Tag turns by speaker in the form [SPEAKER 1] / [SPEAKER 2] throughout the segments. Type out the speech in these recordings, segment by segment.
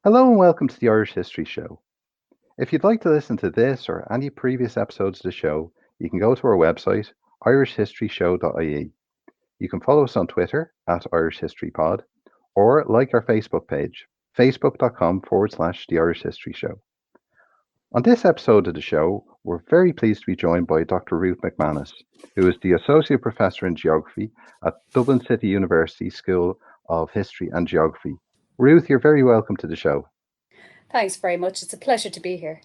[SPEAKER 1] Hello and welcome to the Irish History Show. If you'd like to listen to this or any previous episodes of the show, you can go to our website, irishhistoryshow.ie. You can follow us on Twitter at Irish History Pod or like our Facebook page, facebook.com/The Irish History Show. On this episode of the show, we're very pleased to be joined by Dr. Ruth McManus, who is the Associate Professor in Geography at Dublin City University School of History and Geography. Ruth, you're very welcome to the show.
[SPEAKER 2] Thanks very much. It's a pleasure to be here.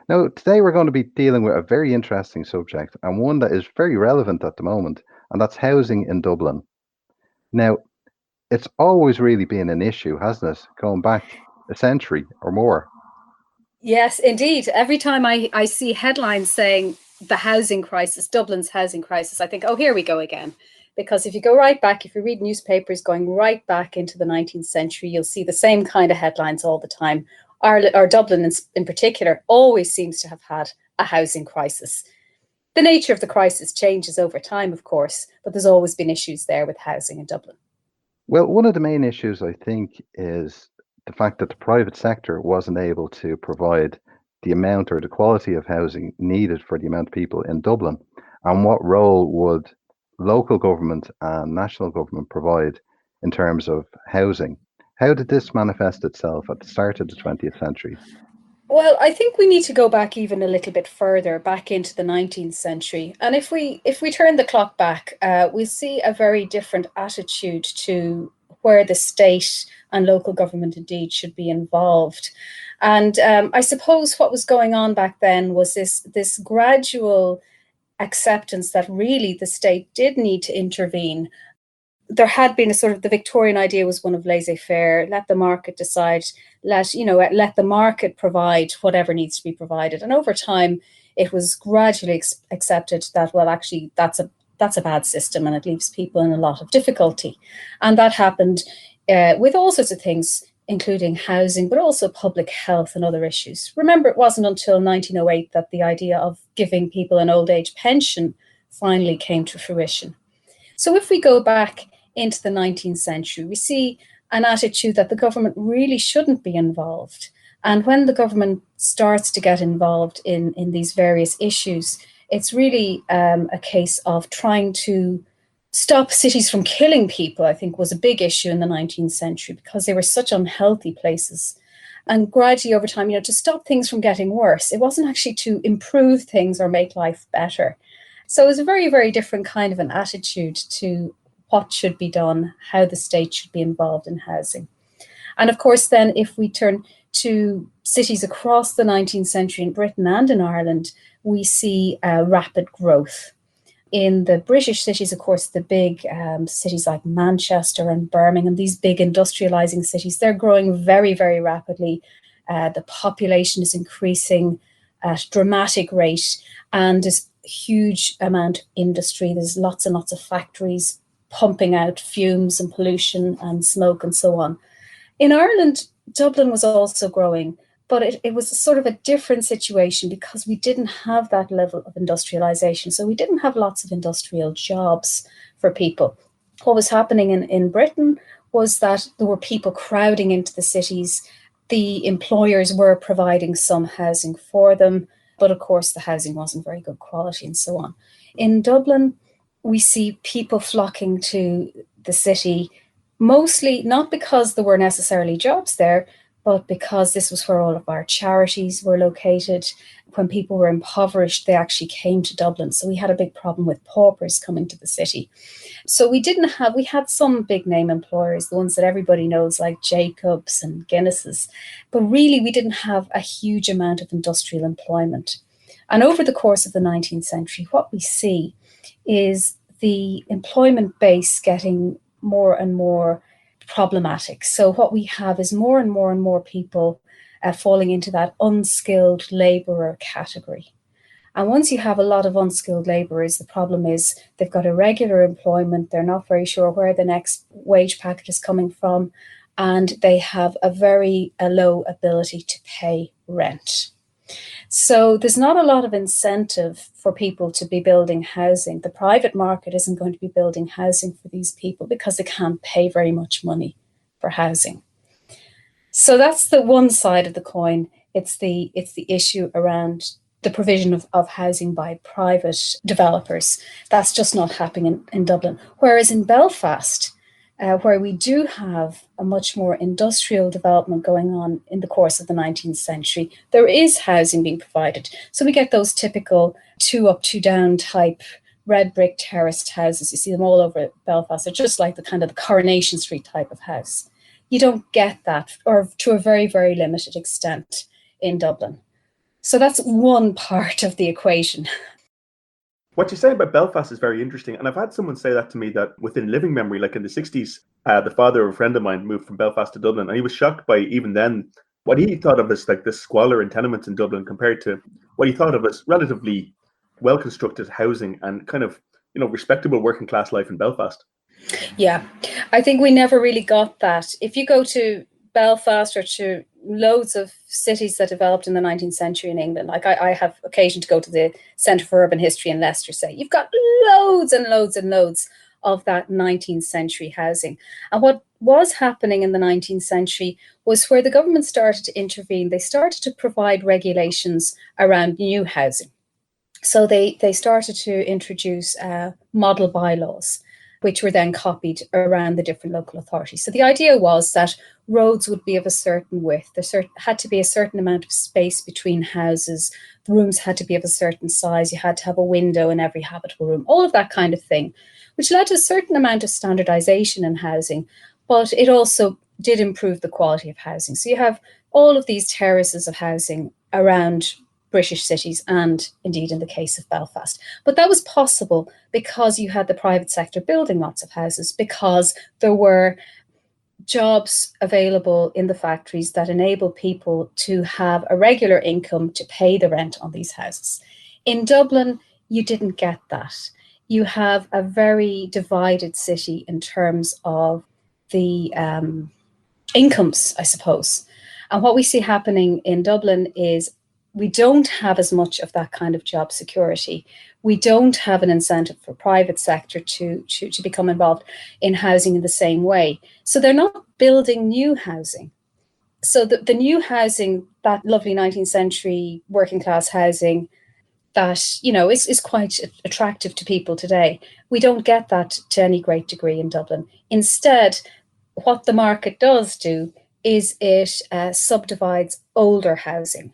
[SPEAKER 1] Now, today we're going to be dealing with a very interesting subject and one that is very relevant at the moment, and that's housing in Dublin. Now, it's always really been an issue, hasn't it? Going back a century or more.
[SPEAKER 2] Yes, indeed. Every time I see headlines saying the housing crisis, Dublin's housing crisis, I think, oh, here we go again. Because if you go right back, if you read newspapers going right back into the 19th century, you'll see the same kind of headlines all the time. Or Dublin in particular always seems to have had a housing crisis. The nature of the crisis changes over time, of course, but there's always been issues there with housing in Dublin.
[SPEAKER 1] Well, one of the main issues, I think, is the fact that the private sector wasn't able to provide the amount or the quality of housing needed for the amount of people in Dublin. And what role would local government and national government provide in terms of housing? How did this manifest itself at the start of the 20th century?
[SPEAKER 2] Well, I think we need to go back even a little bit further, back into the 19th century. And if we turn the clock back, we see a very different attitude to where the state and local government indeed should be involved. And I suppose what was going on back then was this gradual acceptance that really the state did need to intervene. There had been a sort of, the Victorian idea was one of laissez-faire, let the market decide, let the market provide whatever needs to be provided. And over time, it was gradually accepted that, well, actually, that's a bad system and it leaves people in a lot of difficulty. And that happened with all sorts of things, including housing, but also public health and other issues. Remember, it wasn't until 1908 that the idea of giving people an old age pension finally came to fruition. So if we go back into the 19th century, we see an attitude that the government really shouldn't be involved. And when the government starts to get involved in these various issues, it's really a case of trying to stop cities from killing people, I think was a big issue in the 19th century because they were such unhealthy places. And gradually over time, to stop things from getting worse. It wasn't actually to improve things or make life better. So it was a very, very different kind of an attitude to what should be done, how the state should be involved in housing. And of course, then if we turn to cities across the 19th century in Britain and in Ireland, we see rapid growth. In the British cities, of course, the big cities like Manchester and Birmingham, these big industrializing cities, they're growing very, very rapidly. The population is increasing at a dramatic rate, and there's a huge amount of industry. There's lots and lots of factories pumping out fumes and pollution and smoke and so on. In Ireland, Dublin was also growing, but it was sort of a different situation because we didn't have that level of industrialization. So we didn't have lots of industrial jobs for people. What was happening in Britain was that there were people crowding into the cities. The employers were providing some housing for them, but of course the housing wasn't very good quality and so on. In Dublin, we see people flocking to the city, mostly not because there were necessarily jobs there, but because this was where all of our charities were located. When people were impoverished, they actually came to Dublin. So we had a big problem with paupers coming to the city. So we had some big name employers, the ones that everybody knows, like Jacobs and Guinness's, but really we didn't have a huge amount of industrial employment. And over the course of the 19th century, what we see is the employment base getting more and more problematic. So what we have is more and more and more people falling into that unskilled labourer category. And once you have a lot of unskilled labourers, the problem is they've got irregular employment, they're not very sure where the next wage packet is coming from, and they have a low ability to pay rent. So there's not a lot of incentive for people to be building housing. The private market isn't going to be building housing for these people because they can't pay very much money for housing. So that's the one side of the coin. It's the issue around the provision of housing by private developers. That's just not happening in Dublin. Whereas in Belfast, where we do have a much more industrial development going on in the course of the 19th century, there is housing being provided. So we get those typical 2 up, 2 down type red brick terraced houses. You see them all over Belfast. They're just like the kind of the Coronation Street type of house. You don't get that, or to a very, very limited extent in Dublin. So that's one part of the equation.
[SPEAKER 3] What you say about Belfast is very interesting. And I've had someone say that to me, that within living memory, like in the 60s, the father of a friend of mine moved from Belfast to Dublin. And he was shocked by, even then, what he thought of as like the squalor in tenements in Dublin compared to what he thought of as relatively well-constructed housing and kind of, respectable working class life in Belfast.
[SPEAKER 2] Yeah, I think we never really got that. If you go to Belfast or to loads of cities that developed in the 19th century in England, like I have occasion to go to the Centre for Urban History in Leicester, say, you've got loads and loads and loads of that 19th century housing. And what was happening in the 19th century was where the government started to intervene. They started to provide regulations around new housing. So they started to introduce model bylaws, which were then copied around the different local authorities. So the idea was that roads would be of a certain width. There had to be a certain amount of space between houses. The rooms had to be of a certain size. You had to have a window in every habitable room, all of that kind of thing, which led to a certain amount of standardization in housing. But it also did improve the quality of housing. So you have all of these terraces of housing around British cities and indeed in the case of Belfast. But that was possible because you had the private sector building lots of houses, because there were jobs available in the factories that enable people to have a regular income to pay the rent on these houses. In Dublin, you didn't get that. You have a very divided city in terms of the incomes, I suppose. And what we see happening in Dublin is we don't have as much of that kind of job security. We don't have an incentive for private sector to become involved in housing in the same way. So they're not building new housing. So the new housing, that lovely 19th century working class housing that, is quite attractive to people today, we don't get that to any great degree in Dublin. Instead, what the market does do is it subdivides older housing.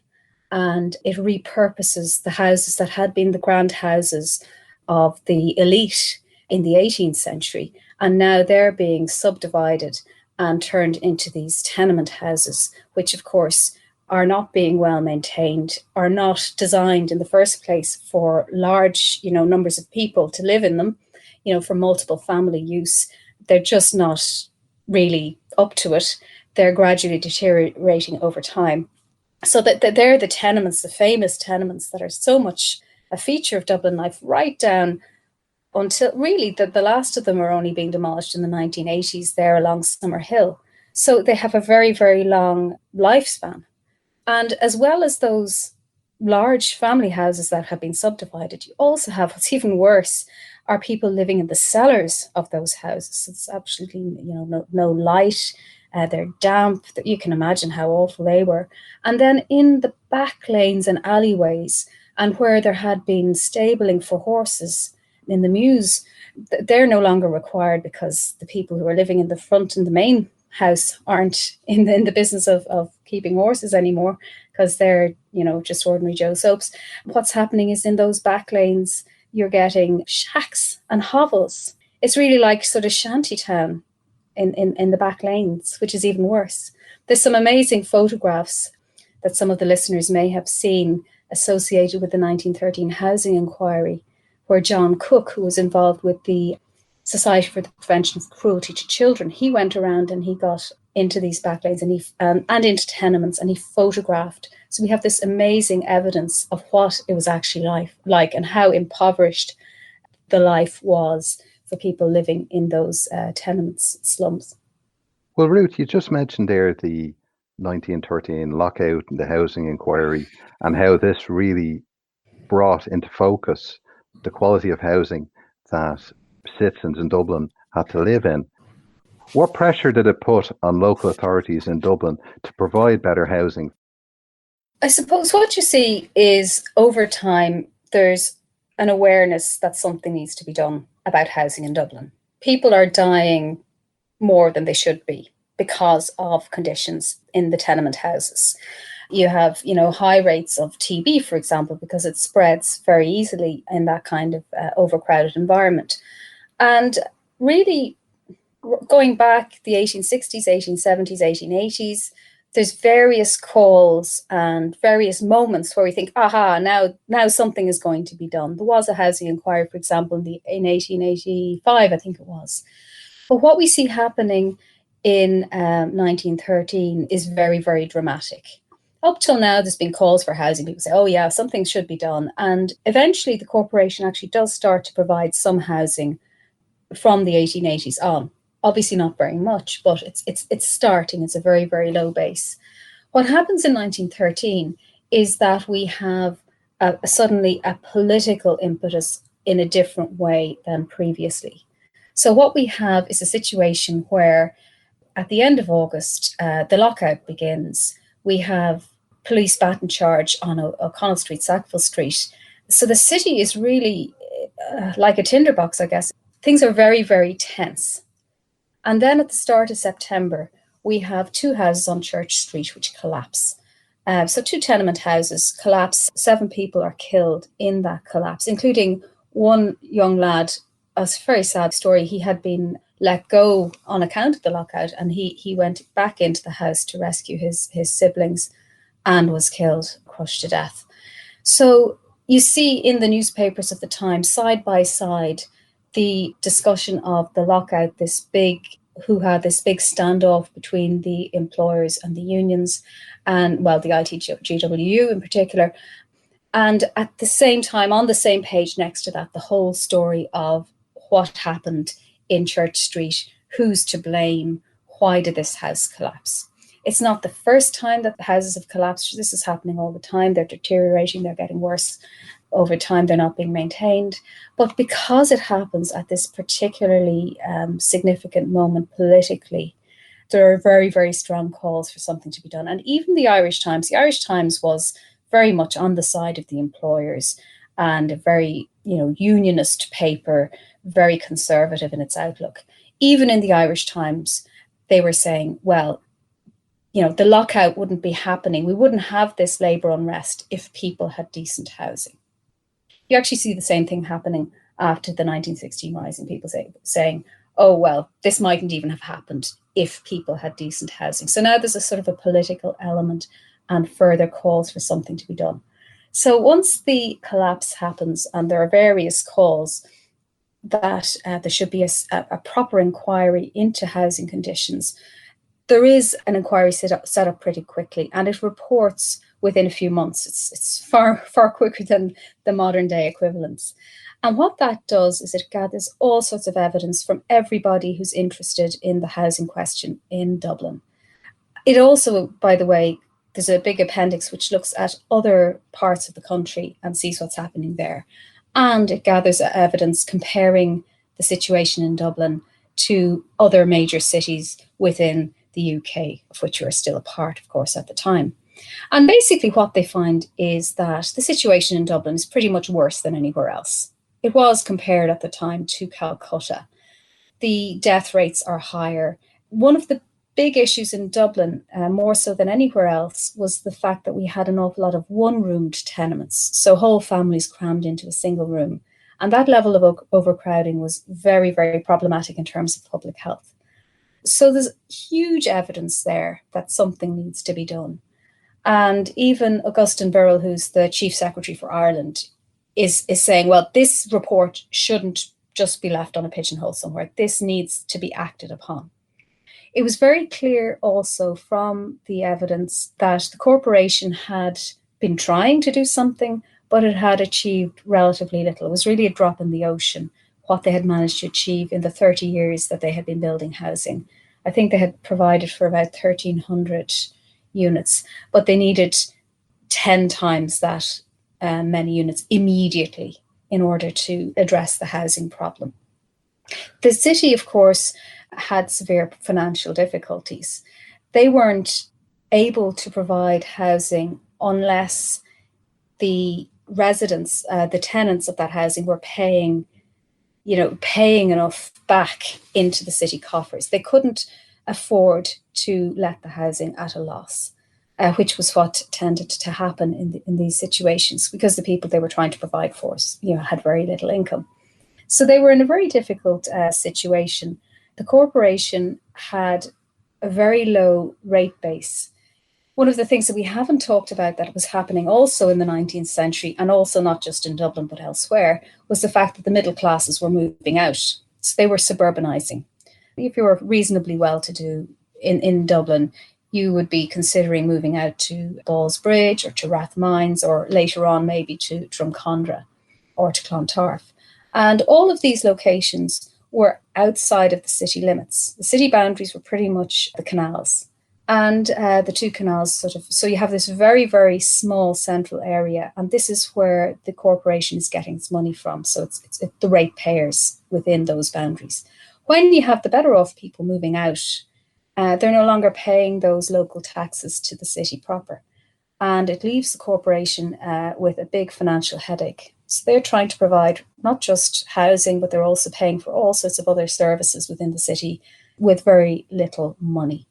[SPEAKER 2] And it repurposes the houses that had been the grand houses of the elite in the 18th century. And now they're being subdivided and turned into these tenement houses, which, of course, are not being well maintained, are not designed in the first place for large, numbers of people to live in them, for multiple family use. They're just not really up to it. They're gradually deteriorating over time. So that they're the tenements, the famous tenements that are so much a feature of Dublin life, right down until really the last of them are only being demolished in the 1980s there along Summerhill. So they have a very, very long lifespan. And as well as those large family houses that have been subdivided, you also have, what's even worse, are people living in the cellars of those houses. It's absolutely, no light. They're damp. You can imagine how awful they were. And then in the back lanes and alleyways, and where there had been stabling for horses in the mews, they're no longer required because the people who are living in the front and the main house aren't in the business of keeping horses anymore, because they're, just ordinary Joe Soaps. What's happening is in those back lanes, you're getting shacks and hovels. It's really like sort of shantytown in the back lanes, which is even worse. There's some amazing photographs that some of the listeners may have seen associated with the 1913 housing inquiry, where John Cook, who was involved with the Society for the Prevention of Cruelty to Children, he went around and he got into these back lanes and into tenements, and he photographed. So we have this amazing evidence of what it was actually like and how impoverished the life was for people living in those tenements, slums.
[SPEAKER 1] Well, Ruth, you just mentioned there the 1913 lockout and the housing inquiry, and how this really brought into focus the quality of housing that citizens in Dublin had to live in. What pressure did it put on local authorities in Dublin to provide better housing?
[SPEAKER 2] I suppose what you see is over time, there's an awareness that something needs to be done about housing in Dublin. People are dying more than they should be because of conditions in the tenement houses. You have, high rates of TB, for example, because it spreads very easily in that kind of overcrowded environment. And really, going back the 1860s, 1870s, 1880s, there's various calls and various moments where we think, aha, now something is going to be done. There was a housing inquiry, for example, in 1885, I think it was. But what we see happening in 1913 is very, very dramatic. Up till now, there's been calls for housing. People say, oh yeah, something should be done. And eventually the corporation actually does start to provide some housing from the 1880s on. Obviously not very much, but it's starting. It's a very, very low base. What happens in 1913 is that we have suddenly a political impetus in a different way than previously. So what we have is a situation where at the end of August, the lockout begins. We have police baton charge on O'Connell Street, Sackville Street. So the city is really like a tinderbox, I guess. Things are very, very tense. And then at the start of September, we have 2 houses on Church Street which collapse. So 2 tenement houses collapse. 7 people are killed in that collapse, including one young lad. A very sad story. He had been let go on account of the lockout, and he went back into the house to rescue his siblings and was killed, crushed to death. So you see in the newspapers of the time, side by side, the discussion of the lockout, who had this big standoff between the employers and the unions, and, well, the ITGWU in particular. And at the same time, on the same page next to that, the whole story of what happened in Church Street, who's to blame, why did this house collapse? It's not the first time that the houses have collapsed. This is happening all the time. They're deteriorating, they're getting worse. Over time, they're not being maintained. But because it happens at this particularly significant moment politically, there are very, very strong calls for something to be done. And even the Irish Times was very much on the side of the employers, and a very, unionist paper, very conservative in its outlook. Even in the Irish Times, they were saying, well, the lockout wouldn't be happening. We wouldn't have this labour unrest if people had decent housing. You actually see the same thing happening after the 1916 Rising, people saying, oh, well, this mightn't even have happened if people had decent housing. So now there's a sort of a political element and further calls for something to be done. So once the collapse happens, and there are various calls that there should be a proper inquiry into housing conditions, there is an inquiry set up pretty quickly, and it reports within a few months. It's far, far quicker than the modern day equivalents. And what that does is it gathers all sorts of evidence from everybody who's interested in the housing question in Dublin. It also, by the way, there's a big appendix which looks at other parts of the country and sees what's happening there. And it gathers evidence comparing the situation in Dublin to other major cities within the UK, of which we are still a part, of course, at the time. And basically what they find is that the situation in Dublin is pretty much worse than anywhere else. It was compared at the time to Calcutta. The death rates are higher. One of the big issues in Dublin, more so than anywhere else, was the fact that we had an awful lot of one-roomed tenements, so whole families crammed into a single room. And that level of overcrowding was very, very problematic in terms of public health. So there's huge evidence there that something needs to be done. And even Augustine Birrell, who's the Chief Secretary for Ireland, is saying, well, this report shouldn't just be left on a pigeonhole somewhere. This needs to be acted upon. It was very clear also from the evidence that the corporation had been trying to do something, but it had achieved relatively little. It was really a drop in the ocean, what they had managed to achieve in the 30 years that they had been building housing. I think they had provided for about 1,300 units, but they needed 10 times that many units immediately in order to address the housing problem. The city, of course, had severe financial difficulties. They weren't able to provide housing unless the residents, the tenants of that housing, were paying enough back into the city coffers. They couldn't afford to let the housing at a loss, which was what tended to happen in these situations, because the people they were trying to provide for, had very little income. So they were in a very difficult situation. The corporation had a very low rate base. One of the things that we haven't talked about that was happening also in the 19th century, and also not just in Dublin but elsewhere, was the fact that the middle classes were moving out. So they were suburbanizing. If you were reasonably well-to-do in Dublin, you would be considering moving out to Ballsbridge or to Rathmines, or later on maybe to Drumcondra or to Clontarf. And all of these locations were outside of the city limits. The city boundaries were pretty much the canals. And the two canals so you have this very, very small central area, and this is where the corporation is getting its money from. So it's the ratepayers within those boundaries. When you have the better off people moving out, they're no longer paying those local taxes to the city proper. And it leaves the corporation with a big financial headache. So they're trying to provide not just housing, but they're also paying for all sorts of other services within the city with very little money.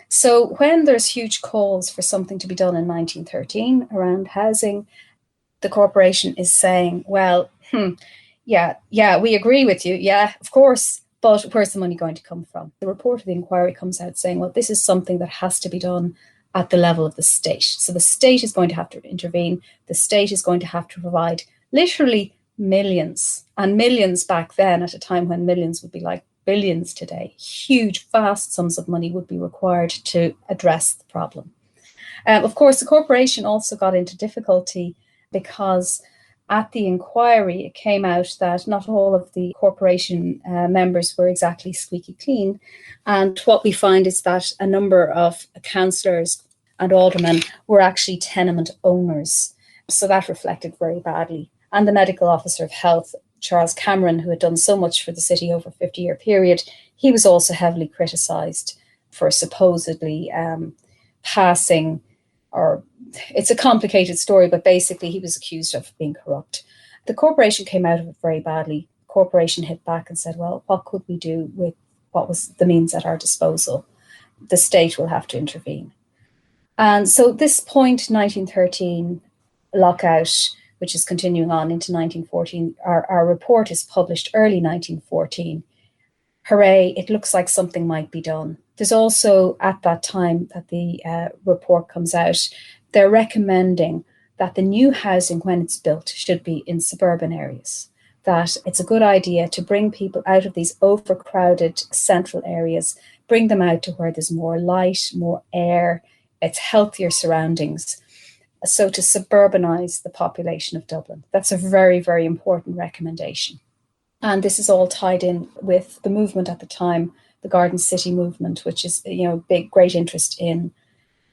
[SPEAKER 2] So when there's huge calls for something to be done in 1913 around housing, the corporation is saying, well, yeah, we agree with you. Yeah, of course. But where's the money going to come from? The report of the inquiry comes out saying, well, this is something that has to be done at the level of the state. So the state is going to have to intervene. The state is going to have to provide literally millions, and millions back then, at a time when millions would be like billions today. Huge, vast sums of money would be required to address the problem. Of course, the corporation also got into difficulty because at the inquiry, it came out that not all of the corporation members were exactly squeaky clean. And what we find is that a number of councillors and aldermen were actually tenement owners. So that reflected very badly. And the medical officer of health, Charles Cameron, who had done so much for the city over a 50-year period, he was also heavily criticised for supposedly passing, or it's a complicated story, but basically he was accused of being corrupt. The corporation came out of it very badly. The corporation hit back and said, well, what could we do with what was the means at our disposal? The state will have to intervene. And so this point, 1913, lockout, which is continuing on into 1914. Our report is published early 1914. Hooray, it looks like something might be done. There's also, at that time that the report comes out, they're recommending that the new housing, when it's built, should be in suburban areas. That it's a good idea to bring people out of these overcrowded central areas, bring them out to where there's more light, more air, it's healthier surroundings. So to suburbanize the population of Dublin. That's a very, very important recommendation. And this is all tied in with the movement at the time, the Garden City movement, which is, great interest in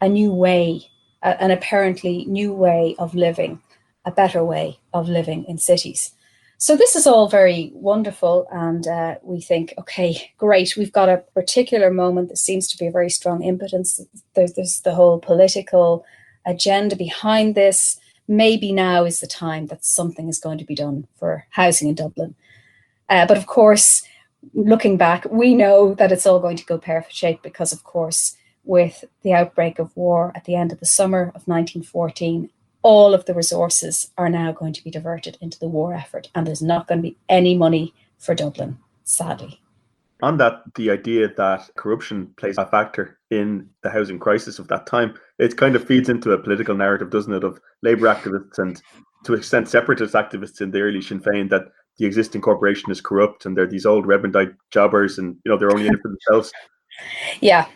[SPEAKER 2] a new way, an apparently new way of living, a better way of living in cities. So this is all very wonderful. And we think, okay, great. We've got a particular moment that seems to be a very strong impotence. There's the whole political agenda behind this. Maybe now is the time that something is going to be done for housing in Dublin. But of course, looking back, we know that it's all going to go pear-shaped because, of course, with the outbreak of war at the end of the summer of 1914, all of the resources are now going to be diverted into the war effort, and there's not going to be any money for Dublin, sadly.
[SPEAKER 3] On that, the idea that corruption plays a factor in the housing crisis of that time, it kind of feeds into a political narrative, doesn't it, of Labour activists and, to an extent, separatist activists in the early Sinn Féin, that the existing corporation is corrupt and they're these old Rebendite jobbers and, they're only in it for themselves. Yeah.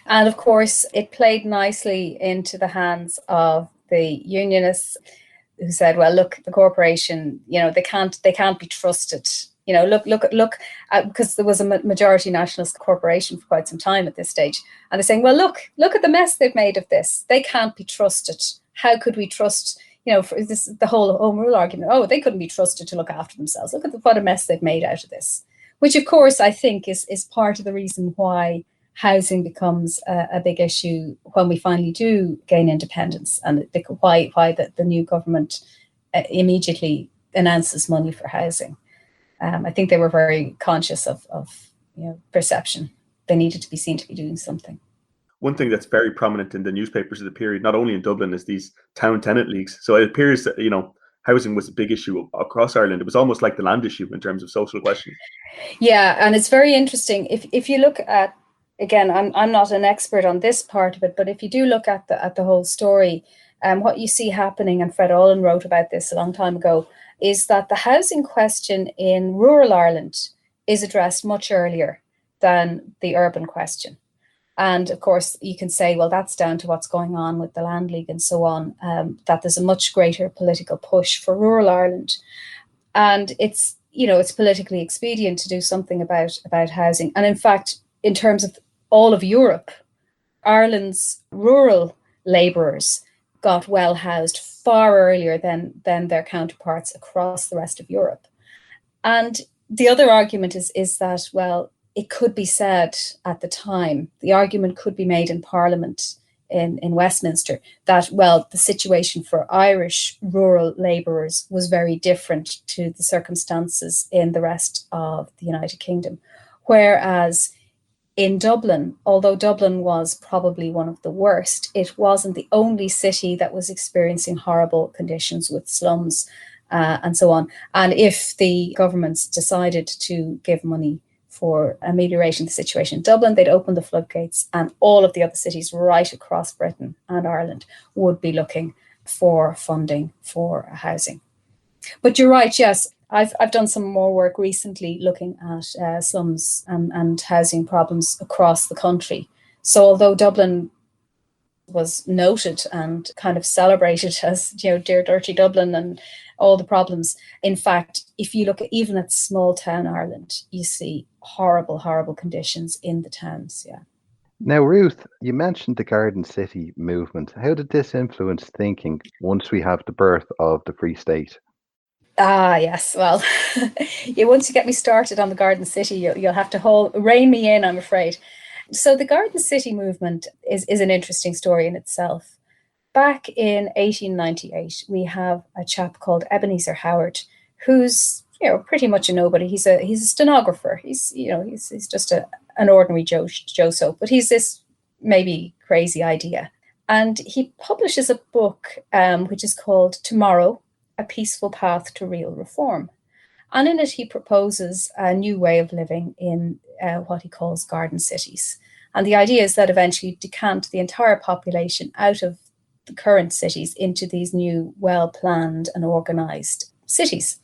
[SPEAKER 2] And of course, it played nicely into the hands of the unionists who said, well, look, the corporation, they can't be trusted. Look, because there was a majority nationalist corporation for quite some time at this stage. And they're saying, well, look at the mess they've made of this. They can't be trusted. How could we trust, for this, the whole home rule argument? Oh, they couldn't be trusted to look after themselves. Look at what a mess they've made out of this. which of course I think is part of the reason why housing becomes a big issue when we finally do gain independence, and why the new government immediately announces money for housing. I think they were very conscious of perception. They needed to be seen to be doing something.
[SPEAKER 3] One thing that's very prominent in the newspapers of the period, not only in Dublin, is these town tenant leagues. So it appears that, housing was a big issue across Ireland. It was almost like the land issue in terms of social questions.
[SPEAKER 2] Yeah, and it's very interesting. If you look at, again, I'm not an expert on this part of it, but if you do look at the whole story, what you see happening, and Fred Olin wrote about this a long time ago, is that the housing question in rural Ireland is addressed much earlier than the urban question. And of course, you can say, well, that's down to what's going on with the Land League and so on, that there's a much greater political push for rural Ireland. And it's politically expedient to do something about housing. And in fact, in terms of all of Europe, Ireland's rural labourers got well housed far earlier than their counterparts across the rest of Europe. And the other argument is that, well, it could be said at the time, the argument could be made in Parliament in Westminster that, well, the situation for Irish rural labourers was very different to the circumstances in the rest of the United Kingdom. Whereas in Dublin, although Dublin was probably one of the worst, it wasn't the only city that was experiencing horrible conditions with slums and so on. And if the governments decided to give money for ameliorating the situation in Dublin, they'd open the floodgates, and all of the other cities right across Britain and Ireland would be looking for funding for housing. But you're right, yes. I've done some more work recently looking at slums and housing problems across the country. So although Dublin was noted and kind of celebrated as, dear dirty Dublin and all the problems, in fact, if you look even at small town Ireland, you see horrible, horrible conditions in the towns. Yeah.
[SPEAKER 1] Now, Ruth, you mentioned the Garden City movement. How did this influence thinking once we have the birth of the Free State?
[SPEAKER 2] Ah, yes. Well, once you get me started on the Garden City, you'll have to rein me in, I'm afraid. So the Garden City movement is an interesting story in itself. Back in 1898, we have a chap called Ebenezer Howard, who's pretty much a nobody. He's a stenographer. He's just an ordinary Joe Soap, but he's this maybe crazy idea, and he publishes a book which is called Tomorrow: A Peaceful Path to Real Reform. And in it, he proposes a new way of living in what he calls garden cities. And the idea is that eventually decant the entire population out of the current cities into these new, well-planned and organized cities.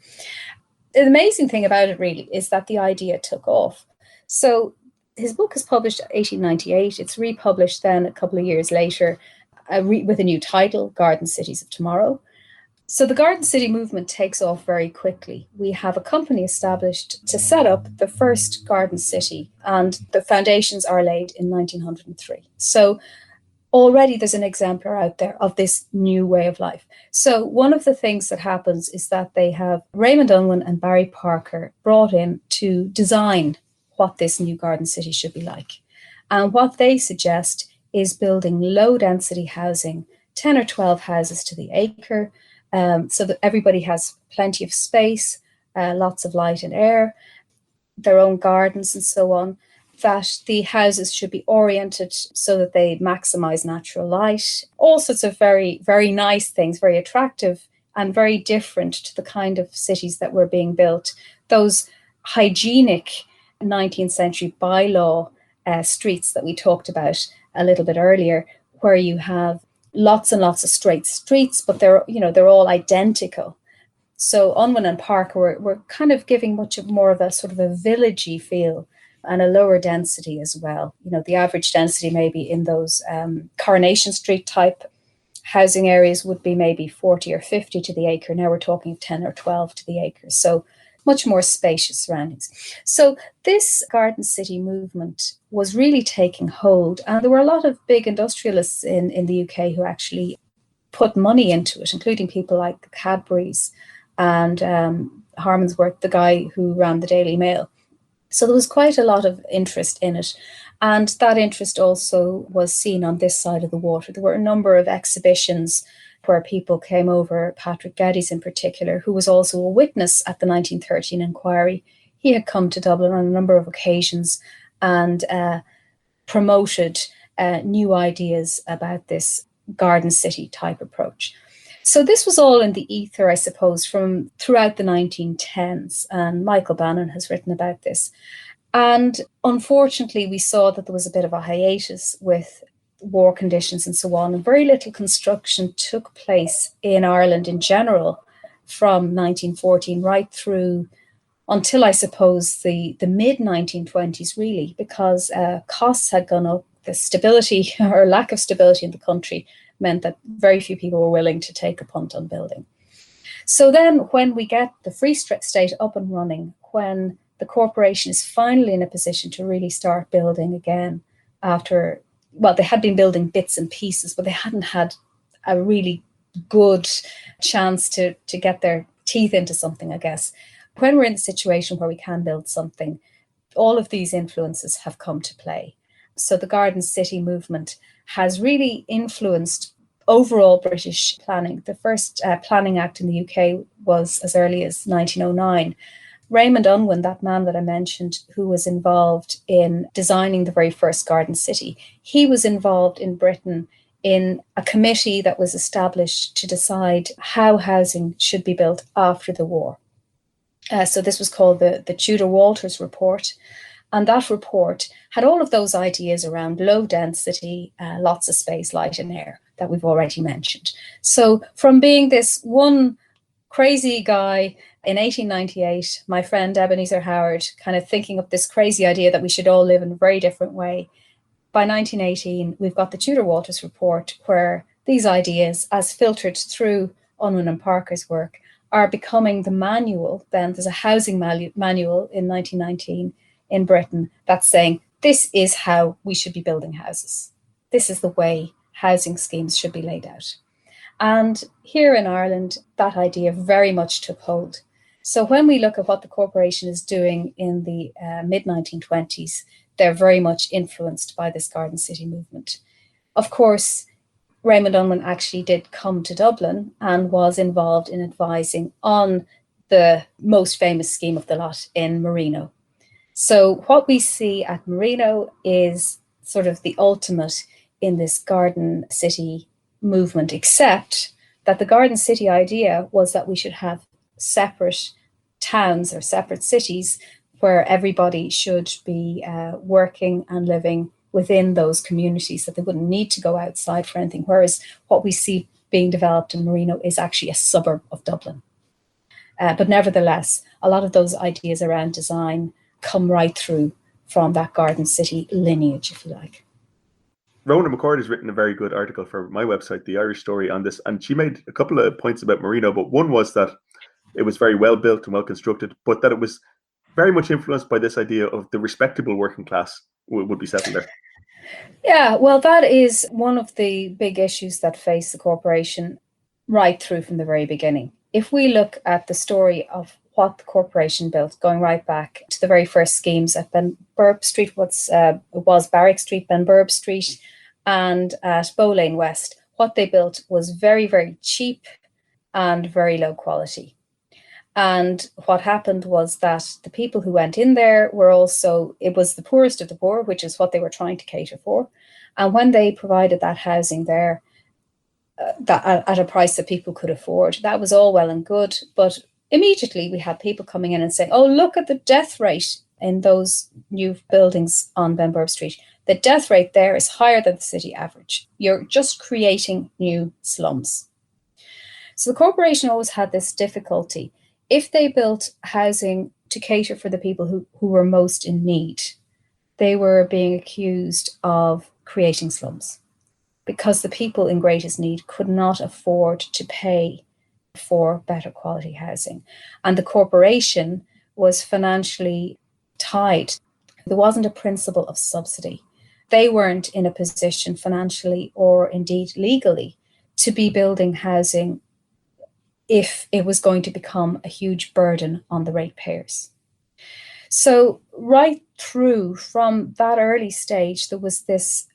[SPEAKER 2] The amazing thing about it really is that the idea took off. So his book is published in 1898. It's republished then a couple of years later with a new title, Garden Cities of Tomorrow. So the Garden City movement takes off very quickly. We have a company established to set up the first garden city, and the foundations are laid in 1903. So already there's an exemplar out there of this new way of life. So one of the things that happens is that they have Raymond Unwin and Barry Parker brought in to design what this new garden city should be like. And what they suggest is building low density housing, 10 or 12 houses to the acre, so that everybody has plenty of space, lots of light and air, their own gardens and so on, that the houses should be oriented so that they maximize natural light, all sorts of very, very nice things, very attractive and very different to the kind of cities that were being built. Those hygienic 19th century bylaw streets that we talked about a little bit earlier, where you have lots and lots of straight streets, but they're all identical. So Unwin and Parker were kind of giving much more of a sort of a villagey feel and a lower density as well. The average density maybe in those Coronation Street type housing areas would be maybe 40 or 50 to the acre. Now we're talking 10 or 12 to the acre. So much more spacious surroundings. So this Garden City movement was really taking hold. And there were a lot of big industrialists in the UK who actually put money into it, including people like the Cadburys and Harmansworth, the guy who ran the Daily Mail. So there was quite a lot of interest in it. And that interest also was seen on this side of the water. There were a number of exhibitions where people came over, Patrick Geddes in particular, who was also a witness at the 1913 inquiry. He had come to Dublin on a number of occasions and promoted new ideas about this garden city type approach. So this was all in the ether, I suppose, from throughout the 1910s, and Michael Bannon has written about this. And unfortunately, we saw that there was a bit of a hiatus with war conditions and so on, and very little construction took place in Ireland in general from 1914 right through until, I suppose, the mid-1920s, really, because costs had gone up. The stability or lack of stability in the country meant that very few people were willing to take a punt on building. So then when we get the Free State up and running, when the corporation is finally in a position to really start building again after, well, they had been building bits and pieces, but they hadn't had a really good chance to get their teeth into something, I guess. When we're in a situation where we can build something, all of these influences have come to play. So the Garden City movement has really influenced overall British planning. The first Planning Act in the UK was as early as 1909. Raymond Unwin, that man that I mentioned, who was involved in designing the very first garden city, he was involved in Britain in a committee that was established to decide how housing should be built after the war. So this was called the Tudor-Walters report. And that report had all of those ideas around low density, lots of space, light and air that we've already mentioned. So from being this one crazy guy in 1898, my friend Ebenezer Howard kind of thinking up this crazy idea that we should all live in a very different way. By 1918, we've got the Tudor-Walters report where these ideas, as filtered through Unwin and Parker's work, are becoming the manual. Then there's a housing manual in 1919 in Britain that's saying this is how we should be building houses. This is the way housing schemes should be laid out. And here in Ireland, that idea very much took hold. So when we look at what the corporation is doing in the mid-1920s, they're very much influenced by this Garden City movement. Of course, Raymond Unwin actually did come to Dublin and was involved in advising on the most famous scheme of the lot in Marino. So what we see at Marino is sort of the ultimate in this Garden City movement, except that the Garden City idea was that we should have separate towns or separate cities where everybody should be working and living within those communities, that they wouldn't need to go outside for anything. Whereas what we see being developed in Marino is actually a suburb of Dublin. But nevertheless, a lot of those ideas around design come right through from that Garden City lineage, if you like.
[SPEAKER 3] Rona McCord has written a very good article for my website, The Irish Story, on this, and she made a couple of points about Marino, but one was that it was very well built and well constructed, but that it was very much influenced by this idea of the respectable working class would be settled there.
[SPEAKER 2] Yeah, well, that is one of the big issues that face the corporation right through from the very beginning. If we look at the story of what the corporation built, going right back to the very first schemes at Benburb Street, it was Barrack Street, Benburb Street, and at Bow Lane West, what they built was very, very cheap and very low quality. And what happened was that the people who went in there were also, it was the poorest of the poor, which is what they were trying to cater for. And when they provided that housing there at a price that people could afford, that was all well and good. But immediately we had people coming in and saying, oh, look at the death rate in those new buildings on Benburb Street. The death rate there is higher than the city average. You're just creating new slums. So the corporation always had this difficulty. If they built housing to cater for the people who were most in need, they were being accused of creating slums because the people in greatest need could not afford to pay for better quality housing. And the corporation was financially tied. There wasn't a principle of subsidy. They weren't in a position financially or indeed legally to be building housing if it was going to become a huge burden on the ratepayers. So right through from that early stage, there was this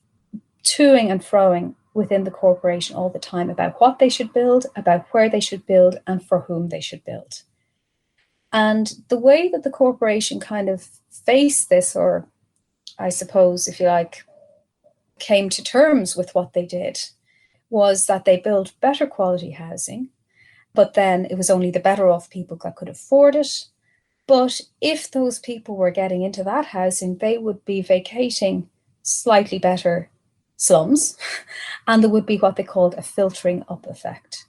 [SPEAKER 2] toing and froing within the corporation all the time about what they should build, about where they should build, and for whom they should build. And the way that the corporation kind of faced this, or I suppose, if you like, came to terms with what they did, was that they built better quality housing, but then it was only the better off people that could afford it. But if those people were getting into that housing, they would be vacating slightly better slums, and there would be what they called a filtering up effect.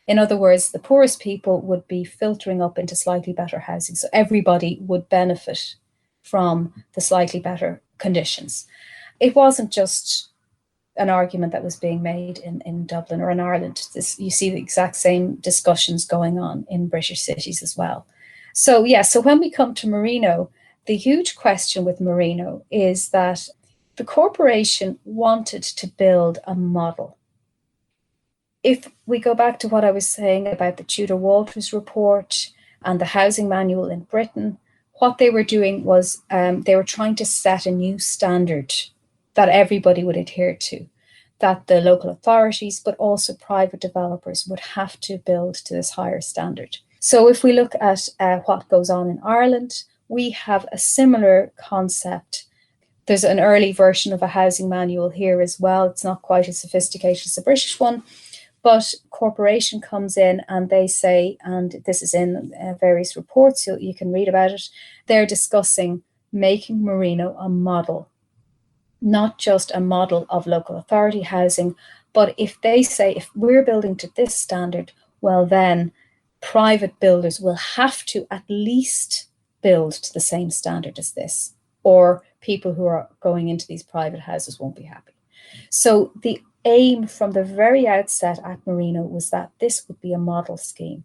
[SPEAKER 2] In other words, the poorest people would be filtering up into slightly better housing. So everybody would benefit from the slightly better conditions. It wasn't just an argument that was being made in Dublin or in Ireland. You see the exact same discussions going on in British cities as well. So when we come to Marino, the huge question with Marino is that the corporation wanted to build a model. If we go back to what I was saying about the Tudor Walters report and the housing manual in Britain, what they were doing was they were trying to set a new standard that everybody would adhere to, that the local authorities, but also private developers would have to build to this higher standard. So if we look at what goes on in Ireland, we have a similar concept. There's an early version of a housing manual here as well. It's not quite as sophisticated as the British one, but corporation comes in and they say, and this is in various reports, you can read about it, they're discussing making Marino a model, not just a model of local authority housing, but if they say, if we're building to this standard, well then private builders will have to at least build to the same standard as this, or people who are going into these private houses won't be happy. So the aim from the very outset at Marino was that this would be a model scheme.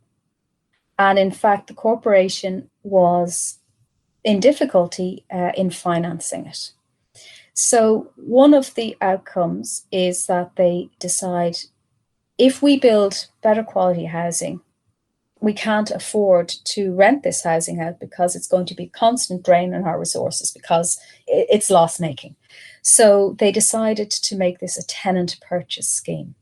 [SPEAKER 2] And in fact, the corporation was in difficulty in financing it. So one of the outcomes is that they decide, if we build better quality housing, we can't afford to rent this housing out because it's going to be a constant drain on our resources because it's loss making. So they decided to make this a tenant purchase scheme.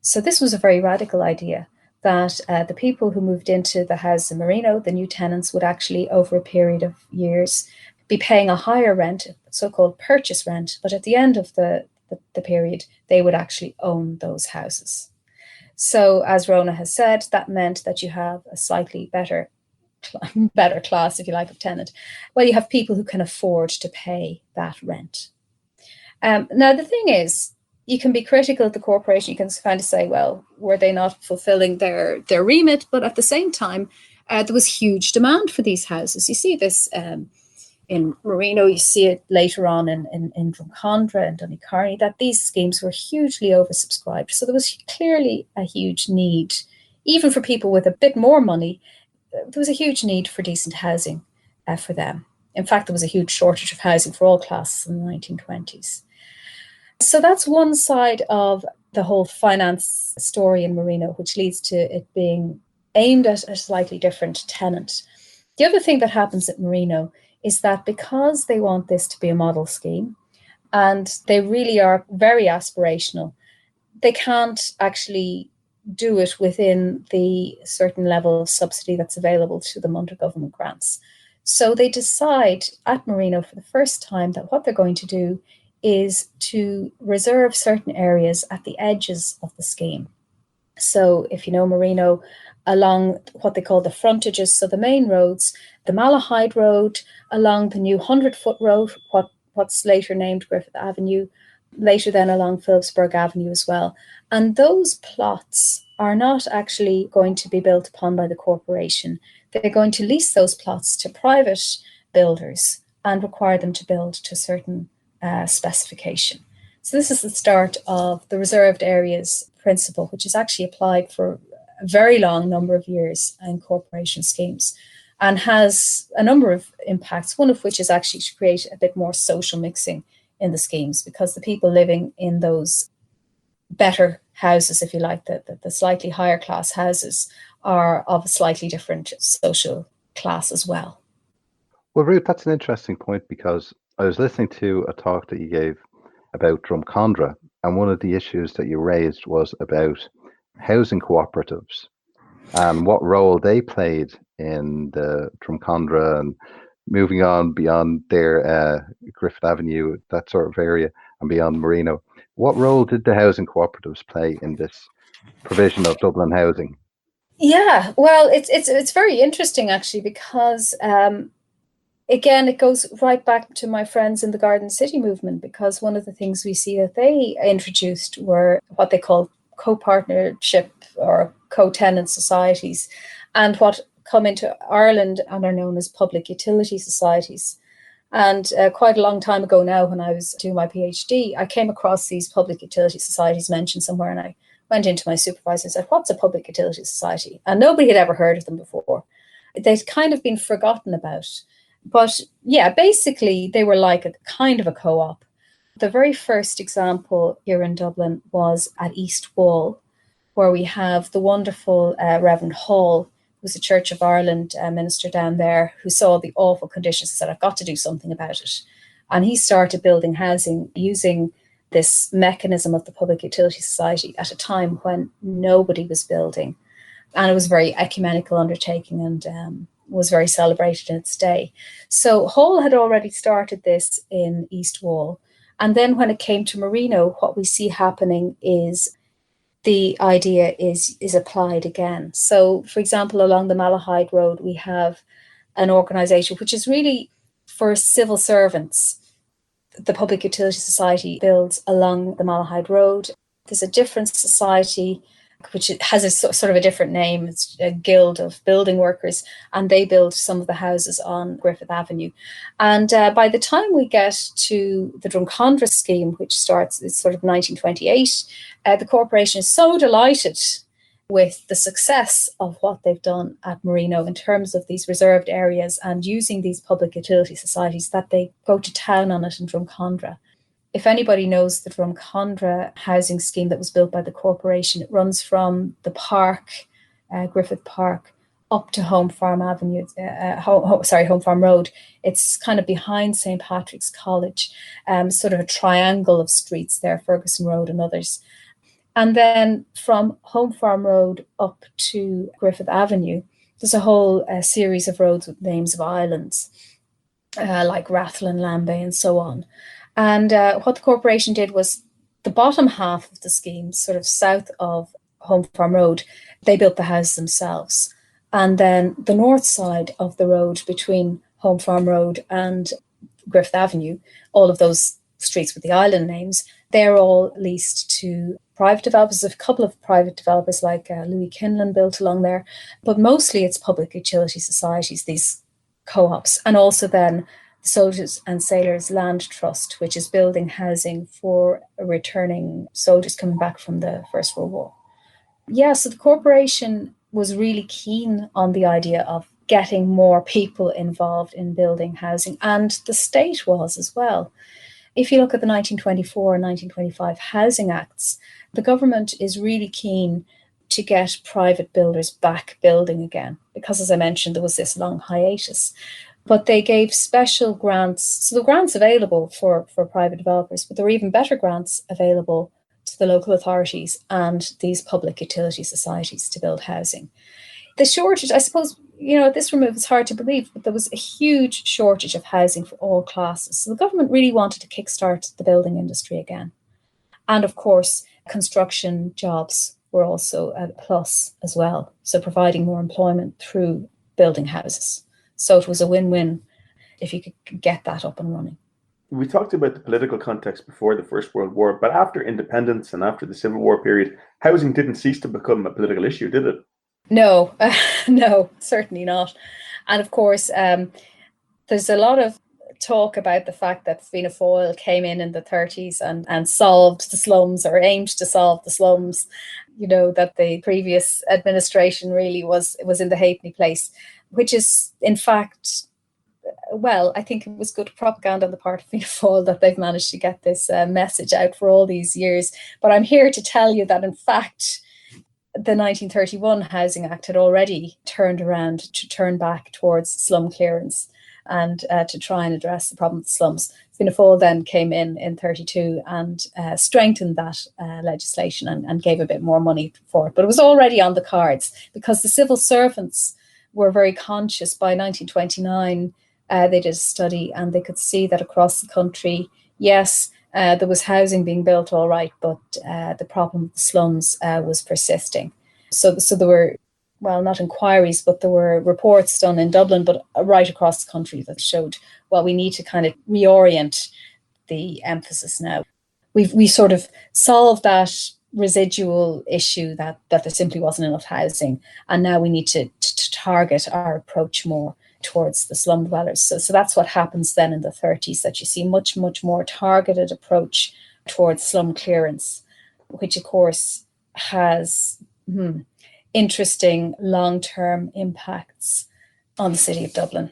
[SPEAKER 2] So this was a very radical idea, that the people who moved into the house in Marino, the new tenants, would actually, over a period of years, be paying a higher rent, so-called purchase rent, but at the end of the period, they would actually own those houses. So as Rona has said, that meant that you have a slightly better class, if you like, of tenant. Well, you have people who can afford to pay that rent. Now, the thing is, you can be critical of the corporation. You can kind of say, well, were they not fulfilling their remit? But at the same time, there was huge demand for these houses. You see this in Marino, you see it later on in Drumcondra and Donecarney, that these schemes were hugely oversubscribed. So there was clearly a huge need, even for people with a bit more money, there was a huge need for decent housing for them. In fact, there was a huge shortage of housing for all classes in the 1920s. So that's one side of the whole finance story in Marino, which leads to it being aimed at a slightly different tenant. The other thing that happens at Marino is that because they want this to be a model scheme and they really are very aspirational, they can't actually do it within the certain level of subsidy that's available to them under government grants. So they decide at Marino for the first time that what they're going to do is to reserve certain areas at the edges of the scheme. So if you know Marino, along what they call the frontages, so the main roads, the Malahide Road, along the new 100-foot road, what's later named Griffith Avenue, later then along Phillipsburg Avenue as well. And those plots are not actually going to be built upon by the corporation. They're going to lease those plots to private builders and require them to build to a certain specification. So this is the start of the reserved areas principle, which is actually applied for a very long number of years in corporation schemes and has a number of impacts, one of which is actually to create a bit more social mixing in the schemes, because the people living in those better houses, if you like, the slightly higher class houses, are of a slightly different social class as well.
[SPEAKER 1] Well, Ruth, that's an interesting point because I was listening to a talk that you gave about Drumcondra, and one of the issues that you raised was about housing cooperatives and what role they played in the Drumcondra and moving on beyond their Griffith Avenue, that sort of area, and beyond Marino. What role did the housing cooperatives play in this provision of Dublin housing?
[SPEAKER 2] Yeah, well, it's very interesting actually because again, it goes right back to my friends in the Garden City movement, because one of the things we see that they introduced were what they call co-partnership or co-tenant societies, and what come into Ireland and are known as public utility societies. And quite a long time ago now, when I was doing my PhD, I came across these public utility societies mentioned somewhere, and I went into my supervisor and said, "What's a public utility society?" And nobody had ever heard of them before. They'd kind of been forgotten about. But yeah, basically, they were like a kind of a co-op. The very first example here in Dublin was at East Wall, where we have the wonderful Reverend Hall, who's a Church of Ireland minister down there, who saw the awful conditions and said, "I've got to do something about it." And he started building housing using this mechanism of the Public Utility Society at a time when nobody was building. And it was a very ecumenical undertaking and was very celebrated in its day. So Hall had already started this in East Wall. And then when it came to Marino, what we see happening is the idea is applied again. So, for example, along the Malahide Road, we have an organisation which is really for civil servants. The Public Utility Society builds along the Malahide Road. There's a different society which has a sort of a different name. It's a guild of building workers, and they build some of the houses on Griffith Avenue. And by the time we get to the Drumcondra scheme, which starts, it's sort of 1928, the corporation is so delighted with the success of what they've done at Marino in terms of these reserved areas and using these public utility societies that they go to town on it in Drumcondra. If anybody knows the Drumcondra housing scheme that was built by the corporation, it runs from the park, Griffith Park, up to Home Farm Avenue, Home Farm Road. It's kind of behind St. Patrick's College, sort of a triangle of streets there, Ferguson Road and others. And then from Home Farm Road up to Griffith Avenue, there's a whole series of roads with names of islands, like Rathlin, Lambay, and so on. And what the corporation did was the bottom half of the scheme, sort of south of Home Farm Road, they built the houses themselves. And then the north side of the road between Home Farm Road and Griffith Avenue, all of those streets with the island names, they're all leased to private developers. There's a couple of private developers like Louis Kinlan built along there, but mostly it's public utility societies, these co-ops, and also then Soldiers and Sailors Land Trust, which is building housing for returning soldiers coming back from the First World War. Yeah, so the corporation was really keen on the idea of getting more people involved in building housing, and the state was as well. If you look at the 1924 and 1925 Housing Acts, the government is really keen to get private builders back building again, because, as I mentioned, there was this long hiatus. But they gave special grants. So the grants available for private developers, but there were even better grants available to the local authorities and these public utility societies to build housing. The shortage, I suppose, at this remove, it's hard to believe, but there was a huge shortage of housing for all classes. So the government really wanted to kickstart the building industry again. And of course, construction jobs were also a plus as well. So providing more employment through building houses. So it was a win-win if you could get that up and running.
[SPEAKER 3] We talked about the political context before the First World War, but after independence and after the Civil War period, housing didn't cease to become a political issue, did it?
[SPEAKER 2] No, no, certainly not. And of course, there's a lot of talk about the fact that Fianna Fáil came in the 30s and solved the slums, or aimed to solve the slums, that the previous administration really was in the halfpenny place, which is, in fact, well, I think it was good propaganda on the part of Fianna Fáil that they've managed to get this message out for all these years. But I'm here to tell you that, in fact, the 1931 Housing Act had already turned around to turn back towards slum clearance. and to try and address the problem of the slums. Fianna Fáil then came in 1932 and strengthened that legislation and gave a bit more money for it. But it was already on the cards because the civil servants were very conscious. By 1929, they did a study and they could see that across the country, yes, there was housing being built all right, but the problem of the slums was persisting. So there were, well, not inquiries, but there were reports done in Dublin, but right across the country that showed, well, we need to kind of reorient the emphasis now. We sort of solved that residual issue that there simply wasn't enough housing, and now we need to target our approach more towards the slum dwellers. So that's what happens then in the 30s, that you see much more targeted approach towards slum clearance, which of course has interesting long-term impacts on the city of Dublin.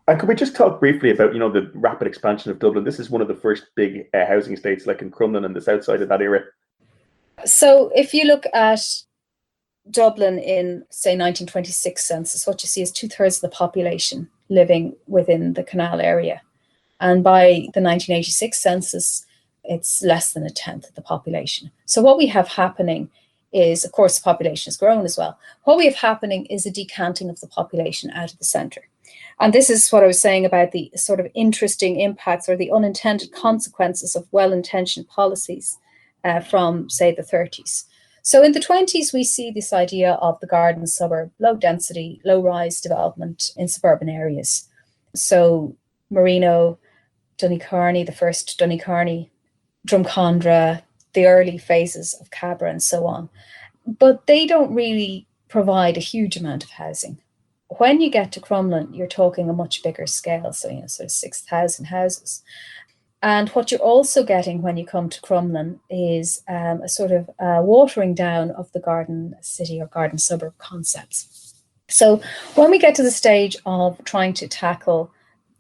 [SPEAKER 3] And could we just talk briefly about, the rapid expansion of Dublin? This is one of the first big housing estates, like in Crumlin and the south side of that era.
[SPEAKER 2] So if you look at Dublin in, say, 1926 census, what you see is 2/3 of the population living within the canal area. And by the 1986 census, it's less than 1/10 of the population. So what we have happening is, of course, the population has grown as well. What we have happening is a decanting of the population out of the centre. And this is what I was saying about the sort of interesting impacts or the unintended consequences of well-intentioned policies from, say, the 30s. So in the 20s, we see this idea of the garden suburb, low density, low rise development in suburban areas. So Marino, Dooneycarney, the first Dooneycarney, Drumcondra, the early phases of Cabra and so on. But they don't really provide a huge amount of housing. When you get to Crumlin, you're talking a much bigger scale, so sort of 6,000 houses. And what you're also getting when you come to Crumlin is a sort of watering down of the garden city or garden suburb concepts. So when we get to the stage of trying to tackle